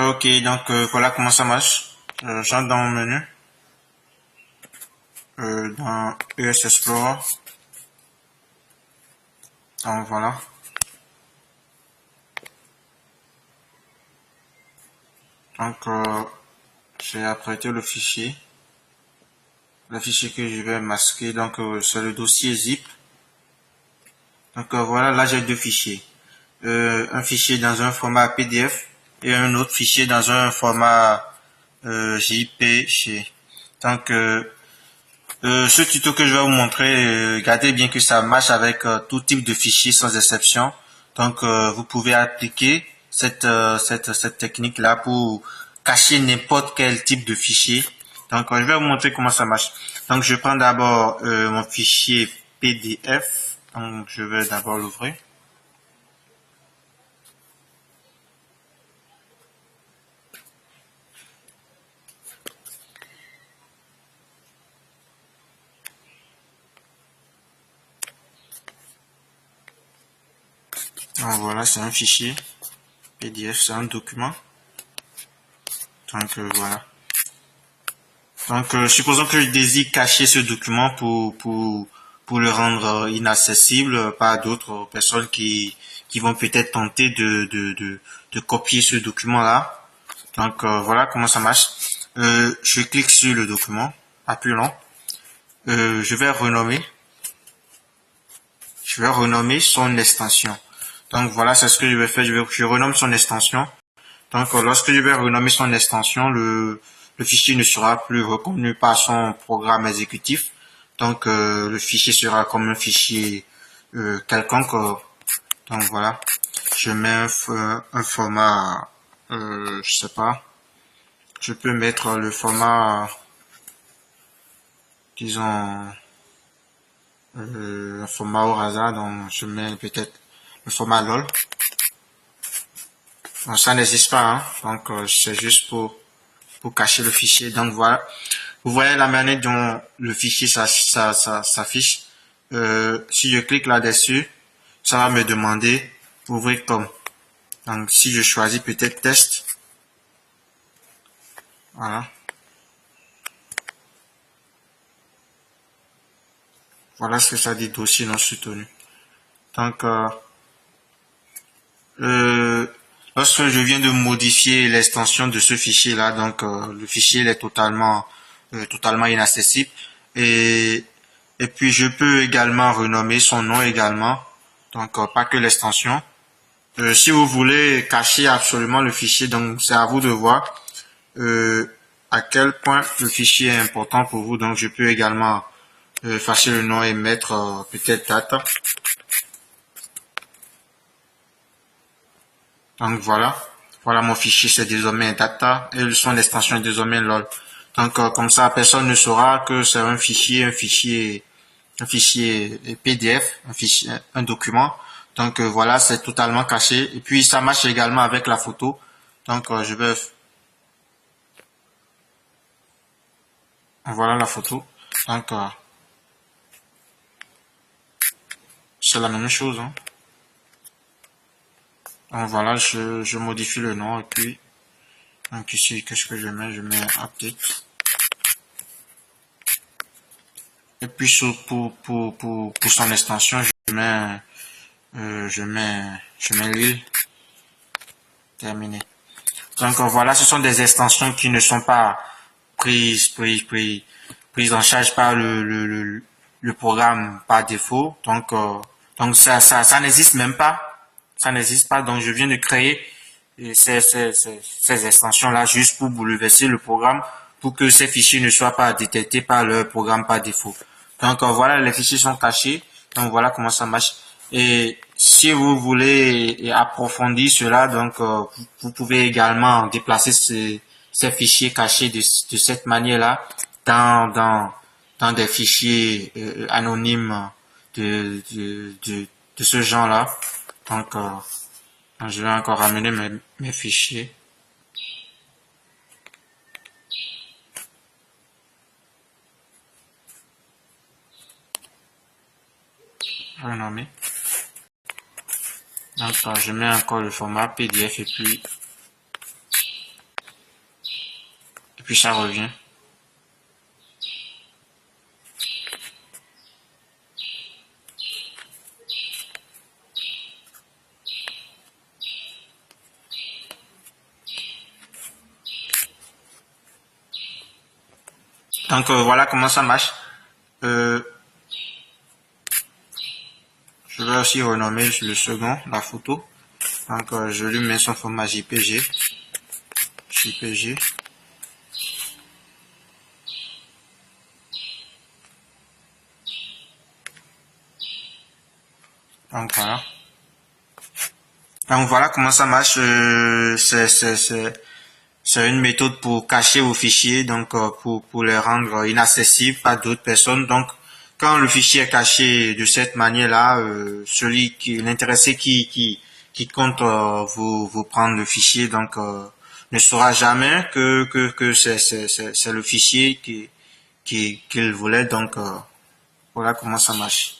Ok, donc voilà comment ça marche. J'entre dans mon menu, dans ES Explorer. Donc voilà. Donc j'ai apprêté le fichier. Le fichier que je vais masquer, donc c'est le dossier zip. Donc voilà, là j'ai deux fichiers. Un fichier dans un format PDF et un autre fichier dans un format JPG. Donc ce tuto que je vais vous montrer, regardez bien que ça marche avec tout type de fichier sans exception. Donc vous pouvez appliquer cette technique là pour cacher n'importe quel type de fichier. Donc je vais vous montrer comment ça marche. Donc je prends d'abord mon fichier PDF. Donc je vais d'abord l'ouvrir. Donc voilà, c'est un fichier PDF, c'est un document. Donc voilà. Donc supposons que je désire cacher ce document pour le rendre inaccessible par d'autres personnes qui vont peut-être tenter de copier ce document-là. Donc voilà comment ça marche. Je clique sur le document, appuyons. Je vais renommer son extension. Donc voilà, c'est ce que je vais faire. Je renomme son extension. Donc lorsque je vais renommer son extension, le fichier ne sera plus reconnu par son programme exécutif. Donc le fichier sera comme un fichier quelconque. Donc voilà, je mets un format, je sais pas, je peux mettre le format, disons, un format au hasard. Donc je mets peut-être le format LOL. Bon, ça n'existe pas, hein. Donc c'est juste pour cacher le fichier. Donc voilà, vous voyez la manière dont le fichier s'affiche. Si je clique là-dessus, ça va me demander ouvrir comme. Donc si je choisis peut-être test, voilà. Voilà ce que ça dit, dossier non soutenu. Donc lorsque je viens de modifier l'extension de ce fichier là, donc le fichier il est totalement inaccessible. Et puis je peux également renommer son nom également, donc pas que l'extension. Si vous voulez cacher absolument le fichier, donc c'est à vous de voir à quel point le fichier est important pour vous. Donc je peux également effacer le nom et mettre peut-être date. Donc voilà, mon fichier c'est désormais data et son extension est désormais lol. Donc comme ça personne ne saura que c'est un fichier PDF, un document. Donc voilà, c'est totalement caché. Et puis ça marche également avec la photo. Donc voilà la photo. Donc c'est la même chose, hein. Donc voilà, je modifie le nom et puis donc ici qu'est-ce que je mets? Je mets update. Et puis pour son extension, je mets l'île. Terminé. Donc voilà, ce sont des extensions qui ne sont pas prises en charge par le programme par défaut. Donc ça n'existe même pas. Ça n'existe pas. Donc je viens de créer ces extensions là juste pour bouleverser le programme pour que ces fichiers ne soient pas détectés par le programme par défaut. Donc voilà, les fichiers sont cachés. Donc voilà comment ça marche. Et si vous voulez approfondir cela, donc vous pouvez également déplacer ces fichiers cachés de cette manière-là dans des fichiers anonymes de ce genre-là. Donc, je vais encore ramener mes fichiers. Renommer. Donc, je mets encore le format PDF et puis ça revient. Donc, voilà comment ça marche. Je vais aussi renommer le second, la photo. Donc, je lui mets son format JPG. JPG. Donc, voilà. Donc, voilà comment ça marche. C'est une méthode pour cacher vos fichiers, donc pour les rendre inaccessibles à d'autres personnes. Donc, quand le fichier est caché de cette manière-là, l'intéressé qui compte vous prendre le fichier, donc ne saura jamais que c'est le fichier qu'il voulait. Donc, voilà comment ça marche.